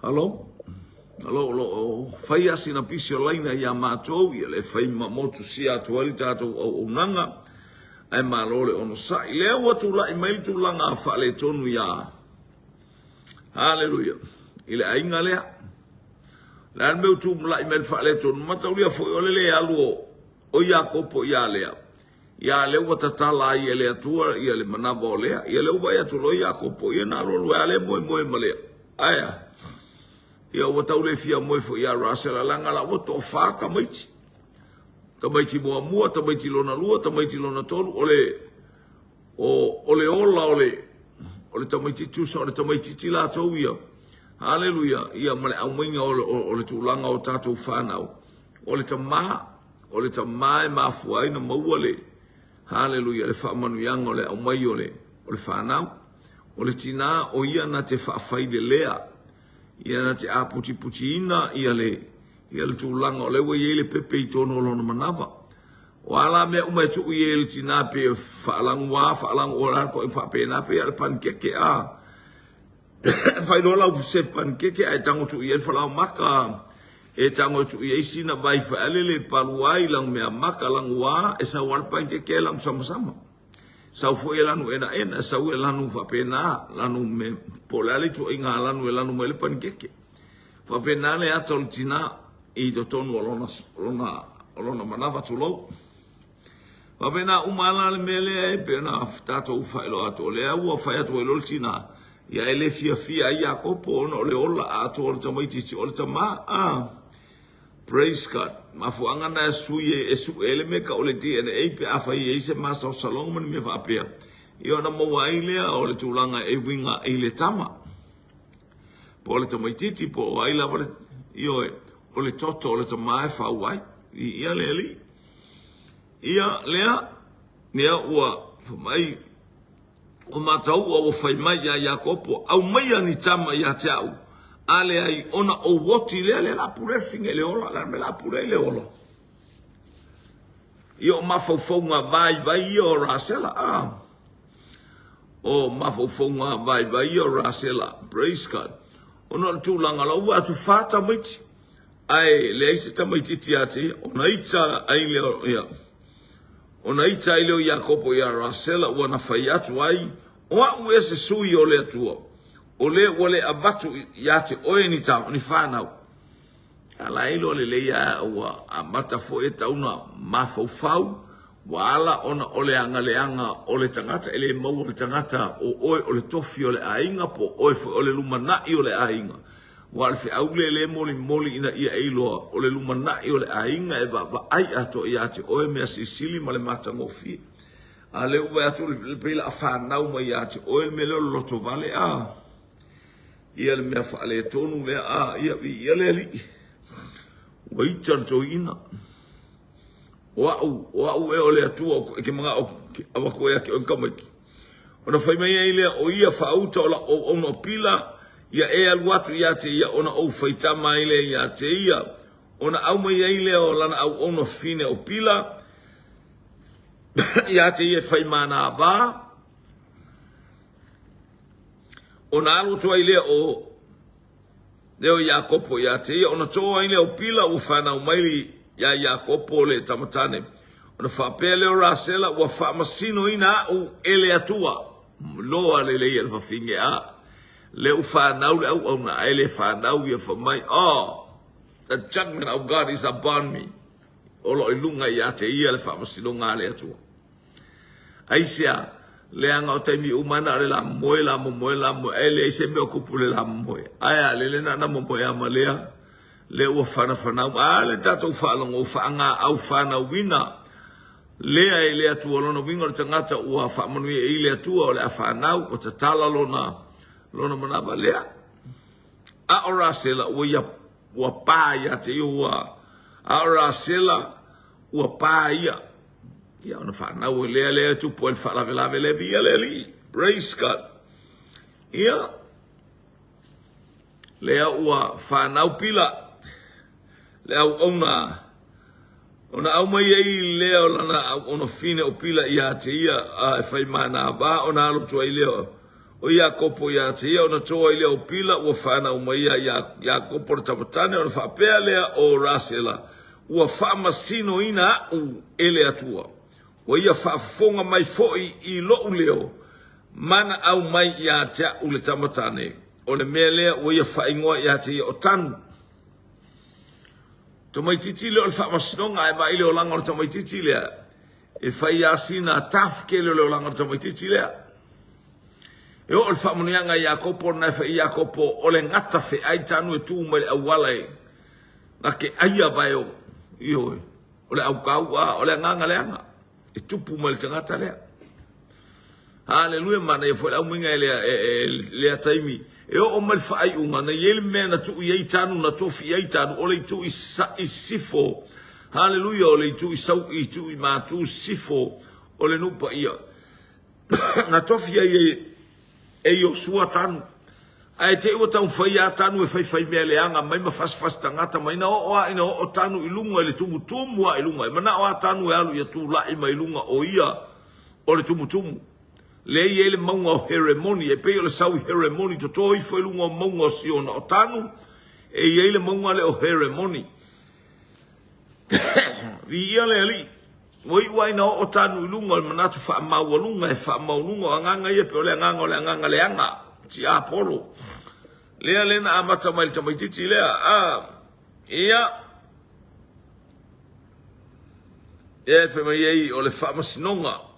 Halo? Halo, lo fai asina pisio laina ia mātou, ia le fai motu sia atu ali tātou au unanga, ai mālole ono sai. Lea watu lai maili tu langa a whale tonu ia. Haleluia. Ile ainga lea. Lea meu tu lai maili whale tonu, mataulia foi ole lea aluo, o ia kopo ia lea. Ia lea watatala ia lea tua, ia le manaba o lea, ia lea uba ia tulo ia kopo, ia nalo lua lea moe malea. Aya. Ia watau le fia moe fo ia rasela langa la wato fa tamaiti. Tamaiti mua, tamaiti lona lua, tamaiti lona tolu, ole ola, ole tamaiti tusa, ole tamaiti tila tau ia. Haleluia, ia male au mainga ole tūlanga o tātou whanau. Ole ta maa e mafuai na maua le. Haleluia, le whaamanu ianga ole au mai ole whanau. Ole tina o ia na te whaafai lea. Ia na te a puti ina, ia le tūlanga o lewa ia le pepe i tono lona manava. O ala mea umai tuu ia le tina pe whaalangu o larpo i whaapena pe ale pankeke a. Whai rola u se pankeke a e tango tuu ia le whalau maka. E tango tuu ia isina vai whaale le paluai lang mea maka lang wa e sa wal pankeke lang sama-sama. Sau fo e lanu ena, sau e lanu whapena, lanu me polale tu inga lanu e lanu mele pankeke. Whapena le atol tina i to tonu olona manawa tulou. Whapena umala le mele e pena tato uwhaelo ato le au a whai ato e lol tina. Ia ele fia ia kopo ono le ola ato ole tamaititi ole tama. Praise God. Mafuanga na suye esu ele meka ole DNA pe afai e se masa salong man me vapea. Io na mo wailea ole tulanga e winga ele tama. Po ole tamaititi po waila ole io ole toto ole tama e fa wai. Ia leli. Ia lea nea ua mai o matau o fai mai ya kopo au mai ani tama ya tau. Ale ai ona o woti le la pure finge le ola la me la pure le ola. Io mafofonga vai io rasela O mafofonga vai io rasela. Praise God. Ona tu langa la wa tu fata miti. Ai le ise tamiti tiati ona ita ai le ya. Ona ita ile Yakobo ya rasela wana fayatu ai. Wa uese sui ole tua. Ole abatu yate oe ni tau, ni whanau. Ala ilo le leia ua amata fo e tauna mafau, wa ala ona ole anga ole tangata, ele mau ole tangata o oe ole tofi ole ainga po oe fo ole lumanai ole ainga. Wa alfe aule le moli ina ia eiloa ole lumanai ole ainga e ba ai ato yate oe mea sisili ma le mata ngofi. Ale ua atu le pila a whanau ma yate oe me lelo loto vale ia le mea whaale tonu lea ia le li. Wa itan to ina. Wau e ole atua ke mga awako ea ke onkamaki. Ona whai mai ei lea o ia whauta o ono pila ia e aluatu ia te ia ona au whaitama ei lea ia te ia. Ona au mai ei lea o lana au ono fine o pila ia te ia whai mana ba. Ona alu toa ile o leo Yakopo ya te ona toa ile o pila o whanau maili ya Yakopo le tamatane. Ona whapele o rasela wa whamasino ina au ele atua. Loa le le ele whafinge a. Le u whanau le au na ele whanau ia whamai. The judgment of God is upon me. Olo ilunga ya te ia le whamasino ngā le atua. Aisia. Leanga o taimi umana le la moe ele se me okupu le la moe aya le na moe ama lea le ua whana le tatou whaalongo whaanga au whana wina lea e lea tua lona winga o tangata ua whaamanui e lea tua o le a whanau o ta tala lona manava lea a ora sela ua pā ia te ua a ora sela ua pā ia ia ona whanau lea tupu e whalawelawe le via le li. Praise God. Ia. Lea ua whanau pila. Lea ona au mai ei lea lana ona fine o pila ia te ia e whai mana ba ona alo tua i lea o ia kopo ia tia ona toa ile o pila ua whana o maia ia kopo le tamatane o le whapea lea o Rasela ua whaamasino ina au ele atua o ia whaafonga mai foi I lou leo mana au mai ia tia u le tamatane o le mea lea o ia whaingoa ia tia o tanu to mai titi le o le whaamasinonga e mai le o langa o to mai titi lea e whai asina tafke le o langa o to mai titi lea e o le whamunianga ia kopo na whai ia kopo o le ngata whi ai tanu e tū mai awala e nga ke aia bai o iho o le au kaua o le nganga leanga e tupu mai le tangata lea haleluya mana e fo au minga le taimi e o mal fai unga na yele me na tu i tanu na tofi i tanu o le tu I sifo haleluya o le tu I sau I tu I ma tu sifo o le nupa ia na tofi e yo sua tanu ai te o tau fai a tanu e fai me le anga mai ma fas tangata mai na o tanu I lunga le tumu I lunga mana o tanu e alu ia tu lai mai lunga o ia o le tumu le ele maunga o ceremony e pe o le sau ceremony to toi foi lunga o maunga o siona o tanu e ele maunga le o ceremony vi ia le ali wai na o tanu lunga o manatu fa mau lunga e fa mau lunga anganga ia pe o le anganga le anga ti apolo le na amata mai tamai titi le ia e fe mai o le fa masinonga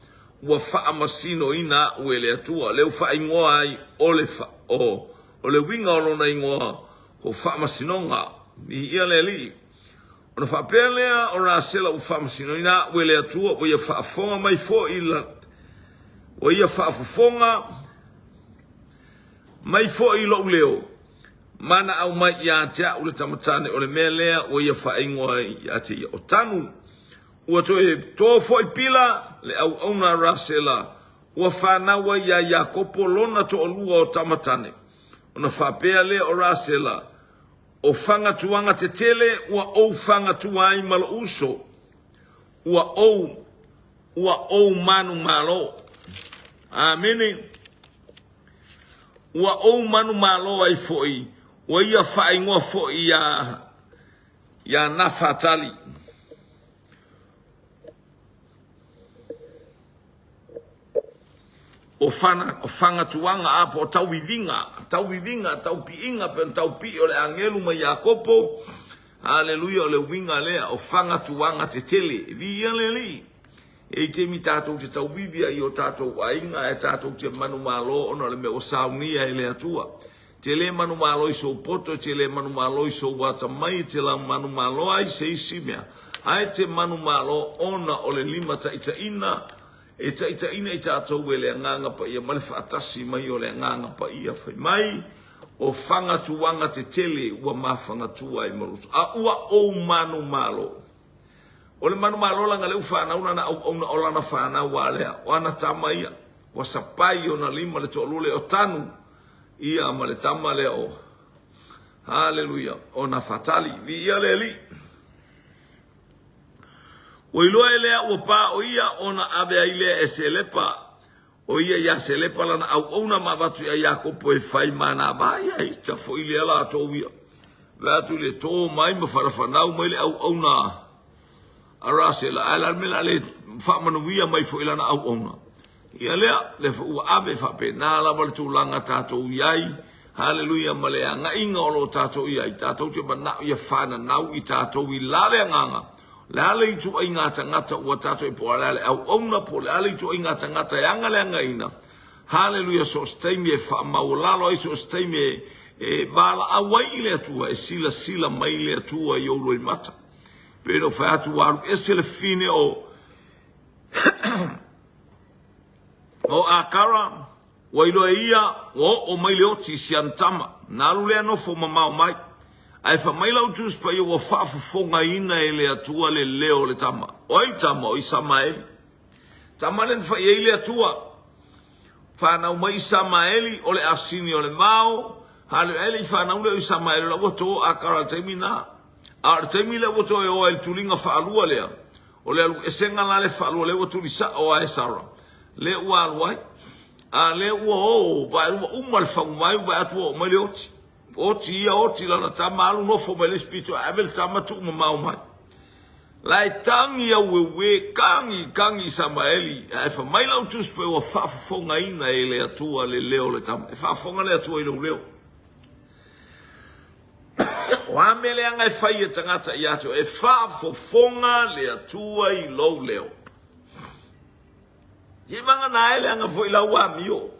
ua whaamasino ina ue le atua. Leu whaingoa ai o le winga o lona ingoa o whaamasino I ia le li. Ona whapea lea o Rasela u whaamasino ina ue le atua o ia whaafonga mai fo ila. O ia whaafonga mai fo ilo leo. Mana au mai ia tia ule tamatane o le mea lea o ia whaingoa ia tia o tanu. Ua toe tō foi pila le au ona Rasela ua whanawa ia Iakopo lona to olua o tamatane. Ona whapea le o Rasela o whanga tuanga te tele ua ou whanga tuai malo uso. Ua ou manu malo. Amene. Ua ou manu malo ai foi. Ua ia whaingoa foi ia nafatali. O whanga tuanga apo tau vivinga, tau piinga pen tau pi o le angelu ma Iakopo. Haleluya o le winga lea o whanga tuanga te tele. Vi ia le li. E te mi tātou te tau bibia I o tātou ainga e tātou te manu malo ono le me o saunia e le atua. Te le manu malo I so poto, te le manu malo I so wata mai, te la manu malo ai se isimea. Ai te manu malo ona o le lima ta ita ina. E ta ina I tātou e le nganga pa ia male whaatasi mai o le nganga pa ia whai mai o whanga tuanga te tele ua mawhanga tua I marusu. A ua o manu malo. O le manu malo langa leu whanauna na au na olana whanau wa lea. O ana tama ia. Wa sapai o na lima le tolule o tanu. Ia ma le tama lea o. Haleluya. O na fatali. Vi ia le li. O iloa elea ua pā o ia ona avea ilea e selepa. O ia selepa lana au na mawatu ia Iakopo e whai mana vai ai. Ta fo ilea la tō ia. Vatu le tō mai ma wharafanau mai le au na a Rasela. Ala mela le whamanuia mai fo ilana au na. Ia lea le ua ave whape nāla wale tūlanga tātou iai. Haleluya ma le anga inga o lo tātou iai. Tātou te manau ia whana nau I tātou I lale anganga. Le ale I tu ai ngata ua tato I po ale au ona po le ale I tu ai ngata e anga le anga ina. Haleluya so steimi e wha maulalo ai so steimi e bala awai le atua e sila mai le atua I olo I mata. Pero wha atu waru e se le fine o akara wailo e ia o mai le oti si antama. Nalu le anofo mamau mai. Ai fa mai lau tus pa yo fa fonga ina e le atua le leo le tama. Oi tama o Isamaeli. Tama le fa ye le atua. Fa na mai Isamaeli o le asini o le mau. Hale ele fa na le Isamaeli la woto akara temina. Ar temile woto e o el tulinga fa alua le. O le esenga la le fa alua le woto lisa o ai Sara. Le wa alwai. Ale wo vai umal fang mai vai atu mai oti la tamalu no fo mai spiritual abel tamatu mau mai lai tangi we kangi Samaeli ai fa mai lau tu spe o fa fonga ina ele atua le leo le tam fa fonga le atua ile leo wa mele anga fai tangata ia to e fa fonga le atua I lo leo ye manga na ele anga foi la wa mio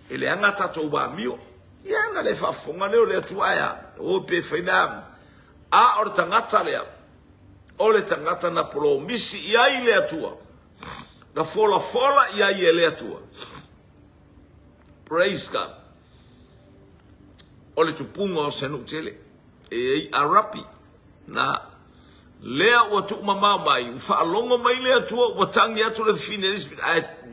ele anga tato wa mio ia anga le fa fonga leo le atua ya o pe fainam a or tangata lea o le tangata na promisi ia ile atua na fola ia ile atua praise God o le tupunga o senu tele e arapi na lea o tu mama mai fa longo mai le atua o tangi atu le fine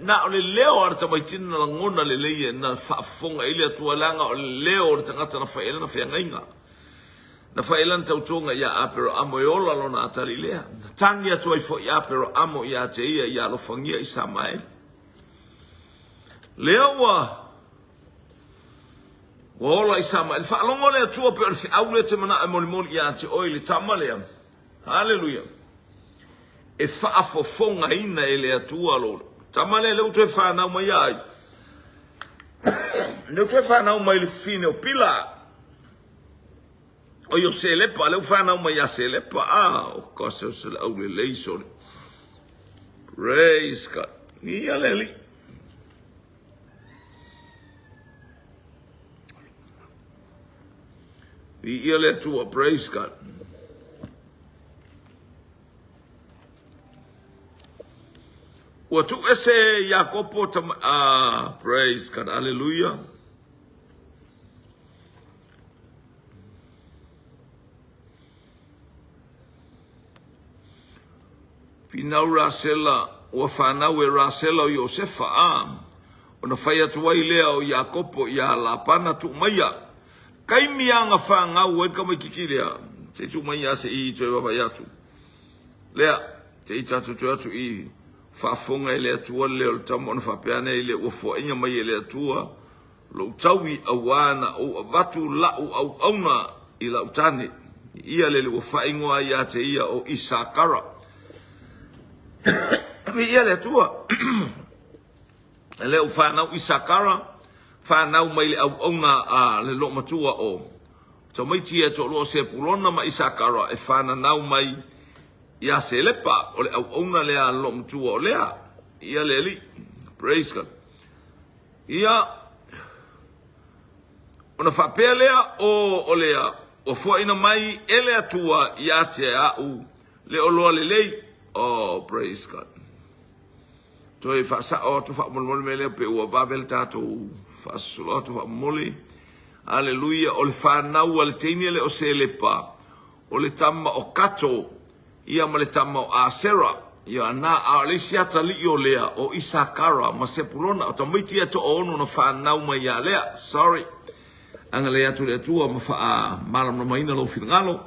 na o le leo arta mai tina na ngona le leie na fa fonga ile atua langa o le leo o tangata na faela na fainga na faelan tautonga ia apero amo yola lona atali lea. Tangi atu ai fo ia apero amo ia te ia lo fangia I Samael. Lea wa ola I Samael. Whaalongo lea tua pe orfi aule te mana e molimoli ia te oile tama lea. Hallelujah. E whaafofonga ina e lea tua lolo. Tama lea leo tue whanau mai ai. Leo tue whanau mai le fine o pila. O yo selepa le ufana uma ya selepa o kosa se le au le leiso praise God ni aleli ni ele tu praise God o tu ese Jacobo praise God hallelujah Pinau Rasela o whanau e Rasela o Iosefa o na whai atu wai lea o Iakopo ia la pana tu maia kai mianga whangau e kamai kikirea te tu maia se I toi baba iatu lea te I tatu toi atu I whafonga e lea tua lea o tamo na whapeane e lea ua inga mai e lea tua lo taui awana o avatu lau au auna I lau tane ia lele ua whaingoa ia te ia o Isakara ia le tua le u whanau Isakara whanau mai le au auna le lo matua o to mai tia to lo se pulona ma Isakara e whanau mai ia se lepa o le au auna le a lo matua o lea ia le li praise God ia ona whapea lea o lea o fua ina mai ele atua ia te au le o loa le lei oh, praise God. Toi fa o tu fa mol mele pe o babel tato fa solo tu fa moli. Hallelujah. O le fa na o le tini le o se le pa. O le tama o kato ia ma le tama o Asera. Ia na a le siata li o lea o Isakara ma se pulona o tamiti to ono no fa na o mai ya lea. Sorry. Anga le atu le tua ma fa malam no mai na lo finalo.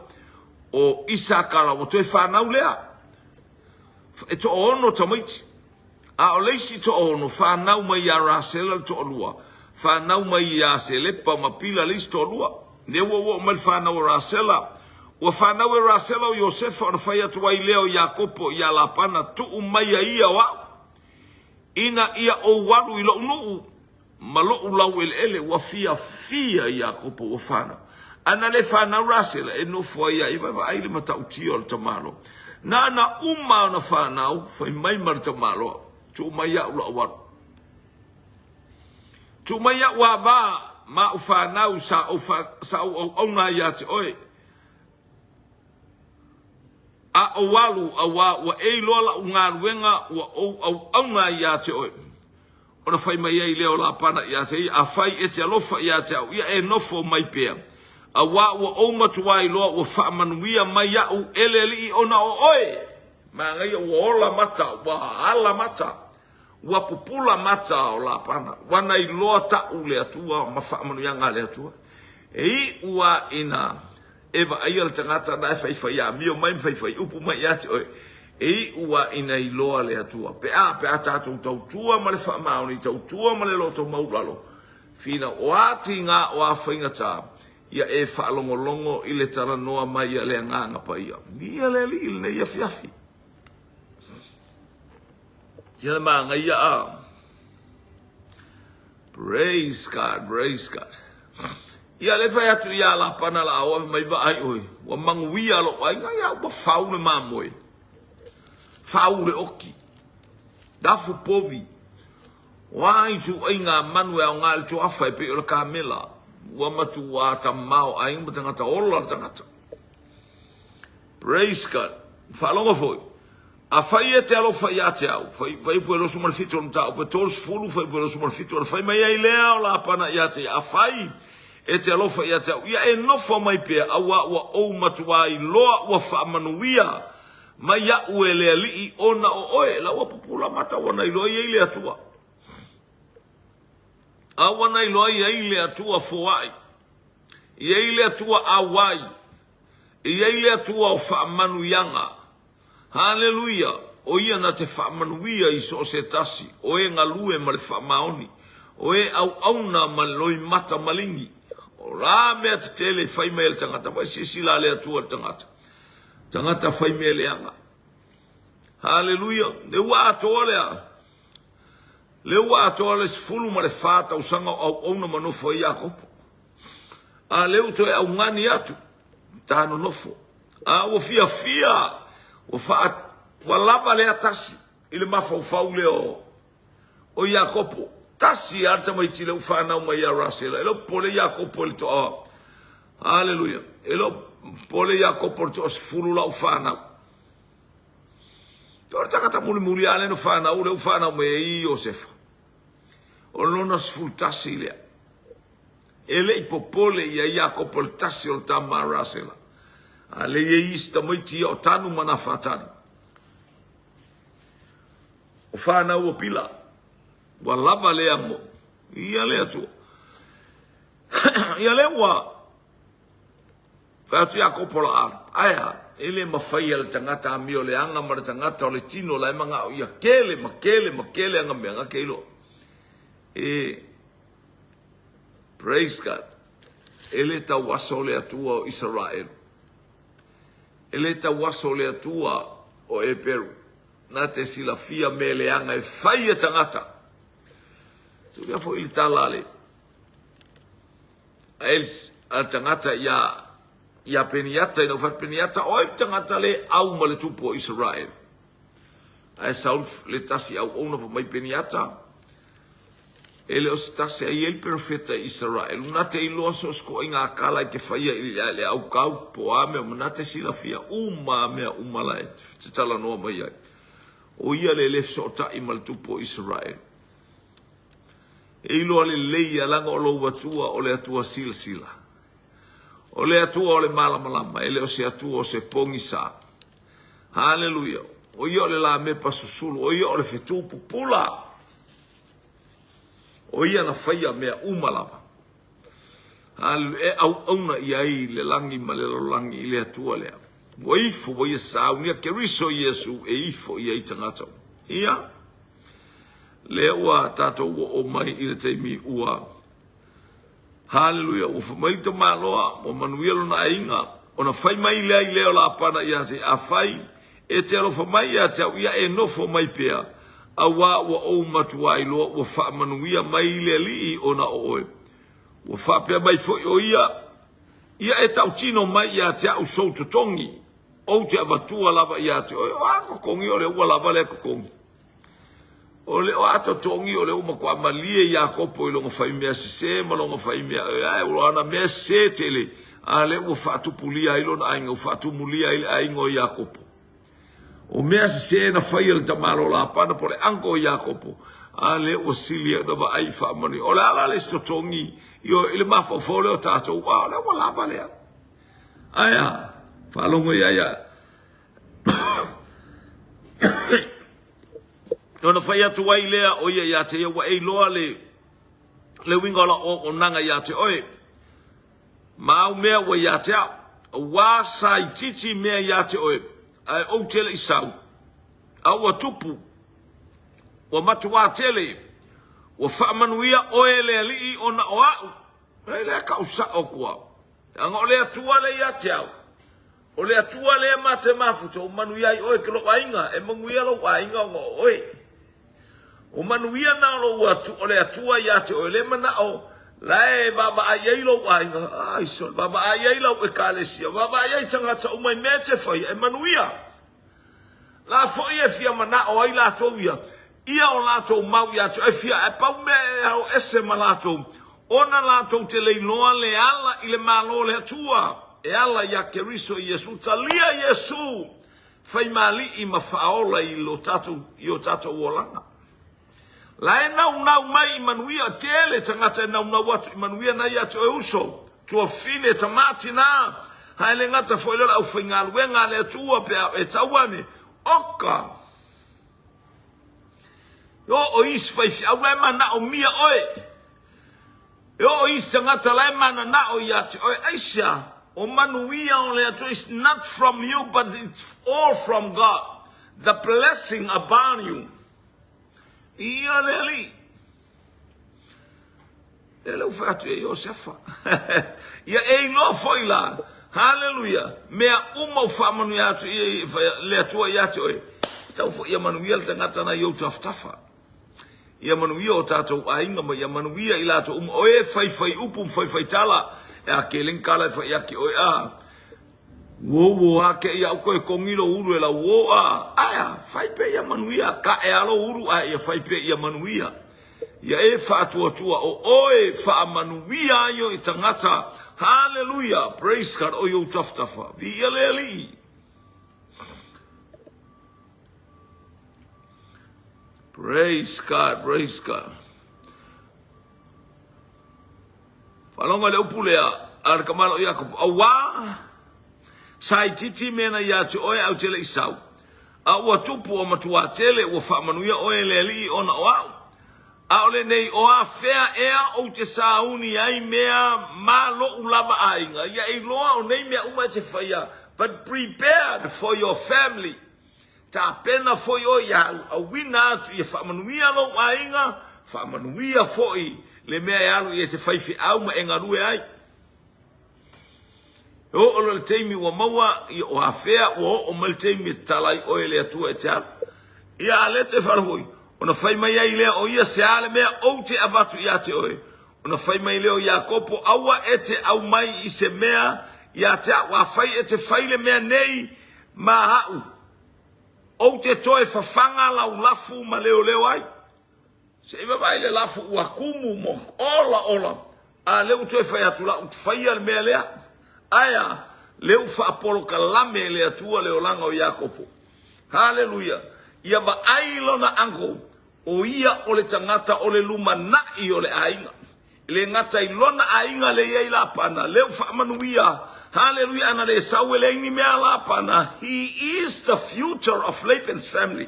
O Isakara o toi fa na o lea. E to ono tamaiti. A o leisi to ono whanau mai a Rasela to olua. Whanau mai a Selepa ma pila leisi to olua. Ne wo mai whanau Rasela. Ua whanau e Rasela o Iosefa o na whai atu wai leo Iakopo ia la pana tu mai a ia wa. Ina ia o walu I lo nuu. Ma lo ulau ele ua fia Iakopo o whanau. Ana le whanau Rasela e no fua ia iwa aile matautia o le tamalo. Na uma na whanau, whai mai marita malo, tu mai a ula awar. Tu mai a ua ma u whanau sa au na ia te oe. A o walu a wa e lola u ngā ruenga ua au na ia te oe. Ona whai mai ei leo la pana ia te a whai e te alofa ia te au, ia e nofo mai pēr. A wa o matuai loa o whaamanuia mai au eleli ona o oe. Ma ngai o ola mata, wa ala mata. Wa pupula mata o la pana. Wana I loa ta u le atua, ma whaamanuia ngā le atua. E ua ina, eva aia le tangata na e whaifai a mio mai mwhaifai upu mai ate oe. e ua ina iloa le atua pe a tatou tautua ma le whaamaoni tautua ma le loto maulalo fina o ati ngā o a whainga tā ia e whaalongolongo i le tara noa mai a le nganga pa ia nia le li il ne ia fiafi ia le maa ngai a praise God ia le whai atu ia la pana la awa mai wa ai oi wa manguia lo ai ngai a wa whau le maa moe whau le oki dafu povi wai tu ai ngā manue au ngā le tu awhai pe o le kamela wa matu wa ta mau ai ngā tangata ola tangata praise God whalonga foi a whai e te alo whai a te au whai pue losu marfito na tau pe tos fulu whai pue losu marfito na whai mai ai lea o la pana i a te a whai e te alo whai a te au ia e nofo mai pia awa wa ou matu ai loa wa whaamanuia mai a ue lea li ona o oe la wa pupula mata wana i loa i eile atua a wana i loa i eile atua foai i eile atua awai i eile atua o whaamanuianga haleluia o ia na te whaamanuia i so se tasi o e ngalue ma le whaamaoni o e au auna ma loi mata malingi o rā mea te tele whai mea le tangata mai sisila le atua tangata whai mea le anga haleluia le ua atoa lea le ua atoa le sifulu ma le whāta usanga au auna manofo i Iakopo a leu toe au ngani atu tāno nofo a o fia wa lava le atasi ile mafau leo o Iakopo tasi ata mai tile ufana mai ya Rasela elo pole Iakopo le to haleluia elo pole Iakopo to sfulu la ufana torta kata muli ale no fana ule ufana mai Joseph o lona sfulu tasi le ele ipopole ya Iakopo tasi o tama Rasela ale ye ista moiti o tanu mana fatanu o fana o pila wa lava le amo ia le atu ia le wa fa tu Iakopo la aya ele mafai al tangata amio le anga mar tangata o le tino la manga ia makele anga menga kelo praise God ele ta wasole atua o Israel ele ta wasole atua o e Peru na te sila fia mele anga e fai e tangata tu ia fo ili talale els al tangata ia peniata ina ufat peniata o e tangata le au ma le tupo Israel ai saul le tasi au ona fo mai peniata ele os tasi ai el profeta Israel una te ilo so sko inga kala ke faia le au kau po ame una te sila fia uma lai te tala no mai ai o ia le sota i mal tupo Israel e ilo ale leia langa o lo watua o le atua sila o le atua o le malama ele o se atua o se pongisa haleluia o ia le la me pasusulu o ia o le fetu pupula o ia na faia mea umalava e au auna ia i le langi ma le langi i le atua lea o ifo o ia saunia ke riso Iesu e ifo ia i tangata ia lea ua tato o mai i le teimi ua haleluia ua whamai to maloa o manuelo na inga o na fai mai lea i leo la pana ia te a fai e te alo whamai ia te au ia e nofo mai pea awa wa o matuai loa wa whaamanuia mai le li o na oe wa whapea mai fo o ia e tau tino mai ia te au soutotongi o te avatua lava ia te o ako kongi o le ua lava le kongi o le o ato tongi o le uma kwa malie Iakopo i longa whai mea se ma longa whai mea o ana mea se tele a le ua whaatupulia ilo na ainga o whaatumulia ilo ainga o Iakopo o mea se na whai al tamaro la pana po le anko o Iakopo a le ua silia na wa ai whaamani o le ala le stotongi i o ile mawhau le o tātou wa le ua lava lea aya whalongo ia Nona whai atu wai lea o ia te ia wa ei loa le wingola o nanga ia te oe. Mau mea wa ia te au. Wa sai titi mea ia te oe. Ai o tele i sau. Aua tupu. Wa matua tele. Wa whaamanuia oe le alii o na o au. Hei lea ka usa o kua. Anga o lea tua le ia te au. O lea tua le mate mafuta. O manuia i oe ke lo wainga. E manguia lo wainga o oe. O manuia na lo watu. O lea tua ia te oe le mana o. Lae baba ayai lo wainga. Ai so baba ayai lo e kalesia. Baba ayai tangata umai mete fai. E manuia. La fo ia fia mana o ai la toia. Ia o lato mau ia to e fia e pau me au ese malato. Ona lato te le noa le ala i le malo le atua. E ala ia keriso Yesu talia Yesu. Fai mali i mafaola i lo tatu i o tatu wolanga. La e nau mai i manuia tele tangata e nau watu i manuia na ia to e uso. Tua fine tamati na. Haile ngata foilola au whaingaluenga le atua pe e tawane. Oka. Yo o is fai fi au mana o mia oe. Yo o is tangata lai mana na o yati oe aisha. O manuia o le ato is not from you but it's all from God. The blessing upon you. Ia leli. Ele o fatu e Yosefa. Ia e no foi lá. Hallelujah. Mea uma o whamanuia atu le atua yati oe. Tau fo ia manuia le tangata na yo taftafa. Ia manuia o tātou ainga ma ia manuia i lato oe fai upu fai tala e a ke linkala fai aki oe a wo a ke ia koe kongilo uru e la wo a aya fai pe ia manuia ka e alo uru a ia fai pe ia manuia ia e fa tua o oe fa manuia yo i tangata hallelujah praise God o yo taftafa ia leli. Praise God, praise God. Palonga le upulea, ar kamalo Jacob. Awa, sai titi mena ya te oe au tele isau. Awa tupu o matua tele o whamanuia oe le li ona o au. Aole nei o a fea ea o te sauni ai mea ma lo ulama ainga. Ia i loa o nei mea uma te whaia. But prepared for your family. Ta pena foi o ia a wina tu ia whamanuia lo ainga, whamanuia foi le mea alu ia te whaifi au ma engarue ai. O le teimi wa maua i o hawhea o mal teimi talai o ele atua e tia. Ia ale te whalahoi, ona whai mai ai lea o ia se ale mea o te abatu ia te oe. Ona whai mai leo ia kopo aua e te au mai i se mea ia te wa whai e te whaile mea nei ma hau. O te toe whawhanga lau lafu ma leo ai. Se iwa vai le lafu ua kumu mo ola. A leo toe whai atu lau whai al mea lea. Aya, leo whaapolo ka lame lea tua leo langa o Iakopo. Hallelujah. Ia wa ailona ango o ia o le tangata o le luma nai o le ainga. Le ngata ilona ainga le ia ila pana. Leo whaamanuia. Hallelujah, ana le sauele ini mea la pana. He is the future of Laban's family.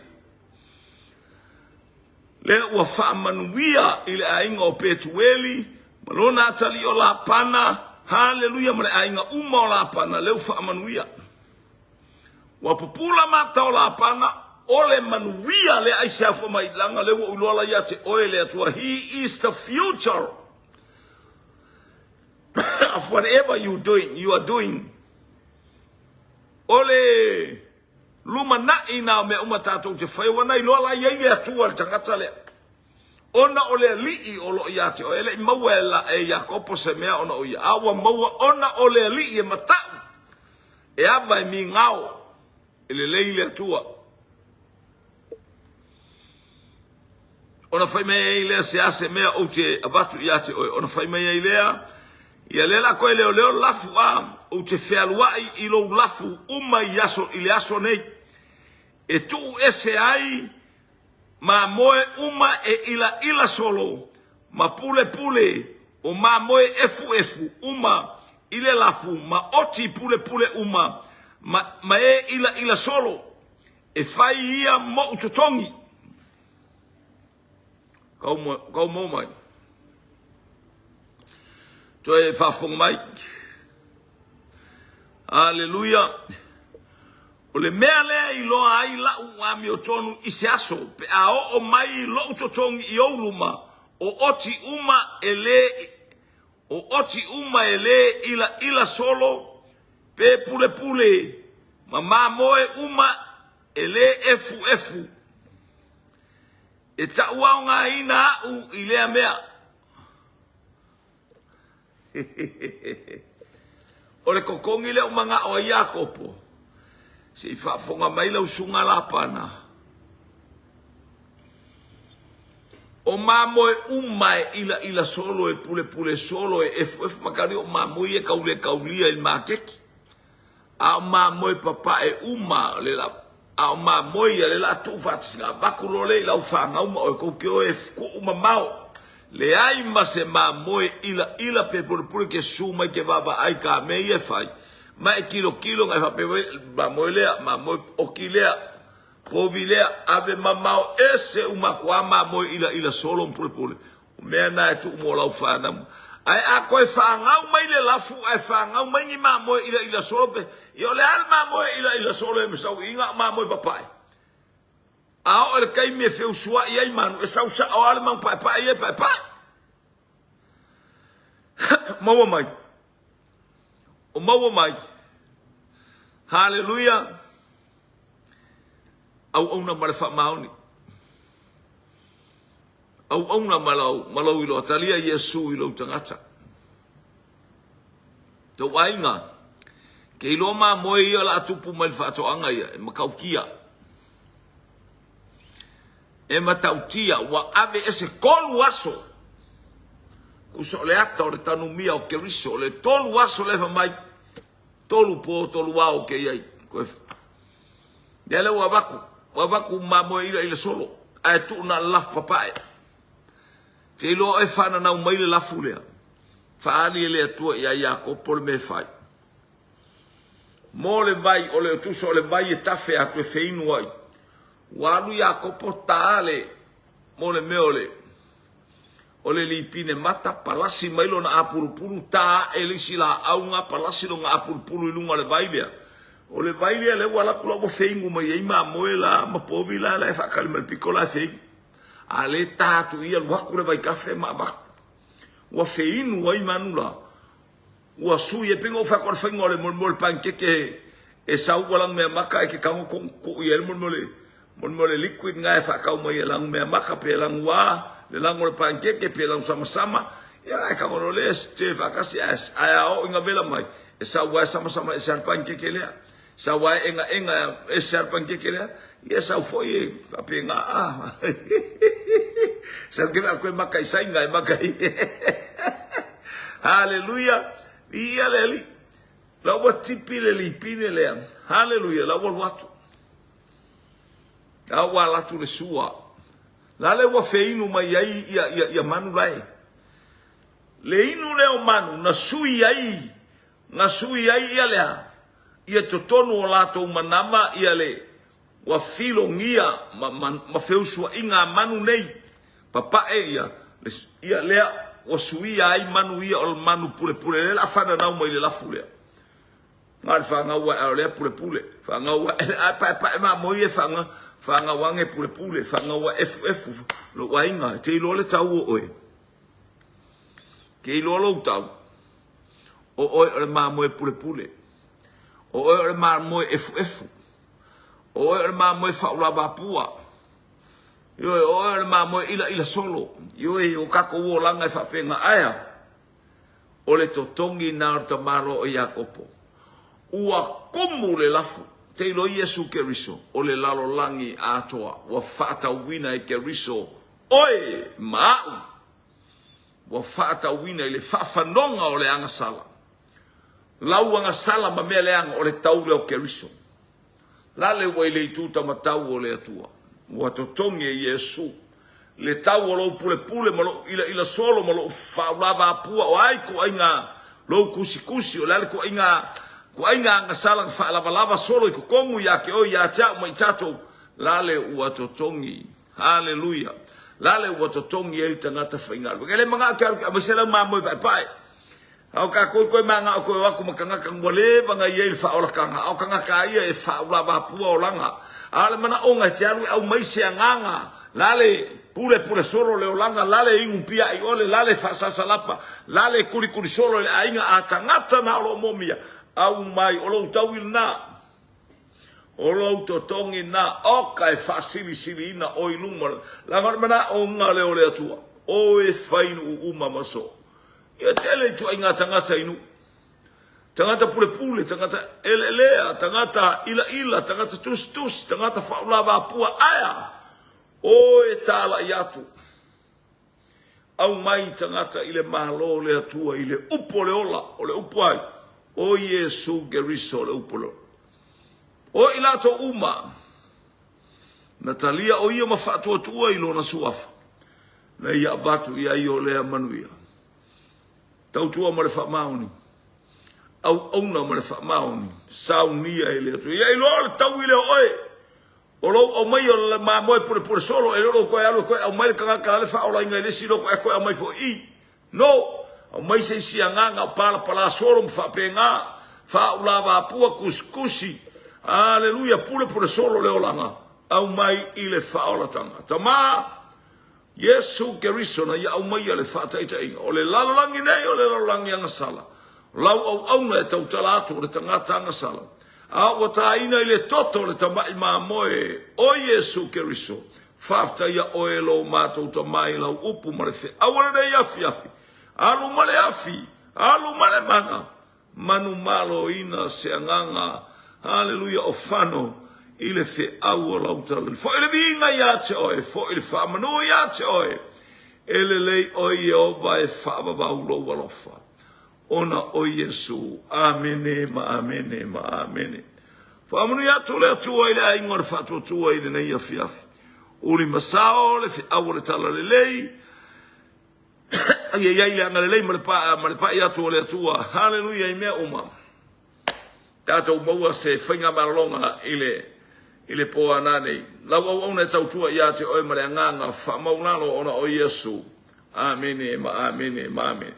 Le ua whaamanuia i le ainga o Petueli, malona atali o la pana. Hallelujah, ma le ainga uma o la pana, leu whaamanuia. Wa pupula mata o la pana, o le manuia le aisea mai langa, leu o ulola ia te oe le atua. He is the future of whatever you are doing. Ole luma na ina me uma tatou te whai wana i loala iei le atua le tangata le. Ona ole li'i o lo ia te o ele i maua e la e Iakopo se mea ona o ia. Awa maua ona ole li'i e matau. E ava e mi ngao e le lei le atua. Ona whai mea i lea se ase mea o te abatu ia te o. Ona whai mea i lea ia lela koe leo lafu a o te whealuai i lo lafu uma i le aso nei. E tu ese ai ma moe uma e ila solo. Ma pule o ma moe efu uma i le lafu. Ma oti pule uma. Ma e ila solo. E fai ia mo utotongi. Kau mo mai. Toe whafong mai. Hallelujah. O le mea lea I loa ai la ngami o tonu I se aso. Pe a o mai lo utotongi I ouluma. O oti uma ele ila solo. Pe pule pule. Mama moe uma ele efu. E ta ua ngā ina au I lea mea. O le kokongi leo mga o Iakopo. Se I whaafonga mai lau sunga la pana. O mamoe umae ila solo e pule solo e efu makari o mamoe e kaulia I makeki. A o mamoe papa e uma le la. A o mamoe le la tu fatsinga bakulo le lau whanga uma o e koukeo e fuku uma mau. Le ai ma se mamoe ila pe pule ke suma ke baba ai ka mei e fai. Ma e kilo ngai hape mamoe lea, mamoe okilea, povilea, ave mamao ese umakua mamoe ila solo pule. Mea na e tu umola ufana. Ai a koe whaangau mai le lafu, ai whaangau mai ni mamoe ila solo pe. Io le al mamoe ila solo e mesau inga mamoe papai. A o le kai me feu sua I ai manu, e sau sa o ale mang pai e pai. Maua mai. O maua mai. Hallelujah. Au na male maoni. Au na malau ilo atalia Yesu ilo tangata. Te wainga. Ke ilo ma moe ia la atupu mai whaato anga ia. E makaukia. E matautia. Wa ave ese kolu aso. Kuso le ata o le tanumia o keriso. Le tolu aso lefa mai. Tolu po, tolu wao ke iai. Dele wabaku mamoe ila solo. Ai tu na laf papai. Te ilo e whana nau maile lafu lea. Whaani ele atua ia Iakopo le me whai. Mo le vai, o le tuso o le vai e tafe atu e wheinu ai. Walu Iakopo taale. Mo le meole. O le lipine mata palasi mailo na apurupuru ta elisi la aunga palasi lo nga apurupuru ilunga le vailea. O le vailea le wala kula mo feingu ma yei ma moela ma povila la e whakali mal pikola e feingu. A le tatu ia waku le vai kafe ma bak. Ua feinu wai manula. Ua sui e pingo whakor whaingo le molmol pankeke e sau walang mea maka e ke kango ko ia le molmole liquid nga e whakau mai e lang mea maka pe lang waa. Le lango le pankeke pe lang sama-sama. Ia e kangono le te whakasi as. Ai ao inga vela mai. E sa wae sama-sama e sear pankeke lea. Sa wae enga e sear pankeke lea. Ia sa ufoi e ape nga ah. Sa kira koe makai sainga e makai. Hallelujah. Ia leli. Lawa tipi le lipine lea. Hallelujah. Lawa watu. Lawa latu le sua. Lale wa feinu mai ai ia manu lai. Le inu leo manu na sui ai ia lea. Ia totonu o lato manama ia le wa filo ngia ma feusua inga manu nei. Papa ia lea wa sui ai manu ia o manu pule le la fana nau mai le la fule. Ngal fanga wa le pule. Fanga wa pa ma moi e fanga wange pule fanga wa efu lo wainga te lo le tau oe ke lo tau o le ma mo pule o le ma mo efu o le ma mo fa la bapua yo o le ma mo ila solo yo o kako wo langa fa penga aya o le totongi na ta maro o Iakopo ua kumu le lafu te ilo Yesu Keriso, o le lalo langi atoa, wa whaata wina e Keriso, oe, maau, wa whaata wina i le whaafanonga o le angasala. Lau angasala ma mea le anga o le taule o Keriso. Lale wa i le ituta matau o le atua. Wa totongi e Yesu. Le tau o lo pule, ila solo, ma lo whaulava apua, o ai ko inga, lo kusi, o lale ko inga, ko ainga nga salang fa lava solo i kongu ya ke o ya cha mai tato lale ua totongi. Hallelujah. Lale ua totongi e tangata whainga. Kele mga kia masela ma moi pai. Au ka koe manga o koe waku makanga kang wale banga ia il fa ola kanga au kanga ka ia e fa ula ba pua olanga ale mana onga tialu au mai se nganga lale pule solo le olanga lale ingu pia i ole lale fa sasalapa lale kuri solo le ainga atangata na lo momia au mai olo tawil na olo totongi na oka e fa sili na o iluma la mana onga le ole atua o e fainu uma maso ia tele tu inga tangata inu tangata pule tangata elelea tangata ila tangata tus tangata faula ba pua aya o e tala yatu au mai tangata ile mahalo le atua ile upo le ola o le upo ai o Yesu geriso le upo le o ilato uma Natalia o ia mafatu atua ilo na suafa na ia batu ia i o lea manuia tau tua ma le wha maoni. Au auna ma le wha maoni. Sau nia e lea tua. Ia i loa le tau i lea oe. O lo o mai o le mamoe pure solo. E loro koe alo koe au mai le kangaka le wha ola inga i lesi loko e koe au mai fo i. No. Au mai se isi nganga o pala solo mfa pe ngā. Wha ula wa pua kuskusi. Aleluia pure solo le olanga. Au mai i le wha ola tanga. Tamaa. Yesu keriso na ia au mai le whaataita inga. O le lalolangi nei o le lalolangi anga sala. Lau au na e tau talatu o le tangata anga sala. A o ta ina i le toto le tamai maa moe o Yesu keriso. Whafta ia o e lo mātou tamai lau upu ma le whi. Awara nei afi. Alu ma le afi. Alu ma le manga. Manu malo ina se anganga. Hallelujah o whano. Ile fe au lau tala. Fo ile vinga ia te oe. Fo ile wha manu ia te oe. Ele lei o Yehova e wha babau lo walofa. Ona o Yesu. Amene ma amene ma amene. Wha manu ia tole atua ile a ingor wha tua ile nei afi. Uri masao le fe au le tala le lei. Ai le anga le lei ma le pa ia tole atua. Hallelujah i mea uma. Tata umaua se whainga maralonga ile po anane lau au na tau tua ia te oe mare nganga wha maunalo ona o Yesu. Amene ma amene ma amene.